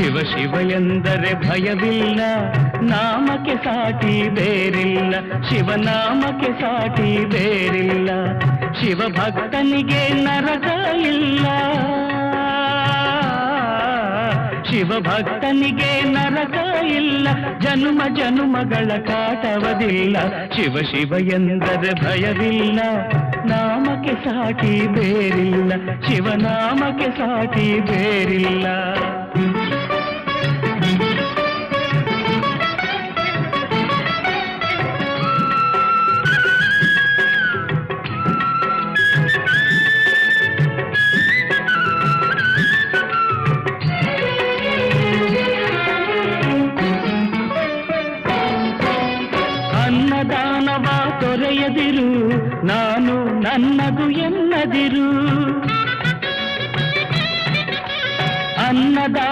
ಶಿವ ಶಿವ ಎಂದರೆ ಭಯವಿಲ್ಲ, ನಾಮಕ್ಕೆ ಸಾಟಿ ಬೇರಿಲ್ಲ, ಶಿವನಾಮಕ್ಕೆ ಸಾಟಿ ಬೇರಿಲ್ಲ. ಶಿವ ಭಕ್ತನಿಗೆ ನರಕ ಇಲ್ಲ, ಶಿವ ಭಕ್ತನಿಗೆ ನರಕ ಇಲ್ಲ, ಜನುಮ ಜನುಮಗಳ ಕಾಟವದಿಲ್ಲ. ಶಿವ ಶಿವ ಎಂದರೆ ಭಯವಿಲ್ಲ, ನಾಮಕ್ಕೆ ಸಾಟಿ ಬೇರಿಲ್ಲ, ಶಿವನಾಮಕ್ಕೆ ಸಾಟಿ ಬೇರಿಲ್ಲ. ಅನ್ನದಾನವ ತೊರೆಯದಿರು, ನಾನು ನನ್ನದು ಎನ್ನದಿರು. ಅನ್ನದಾನ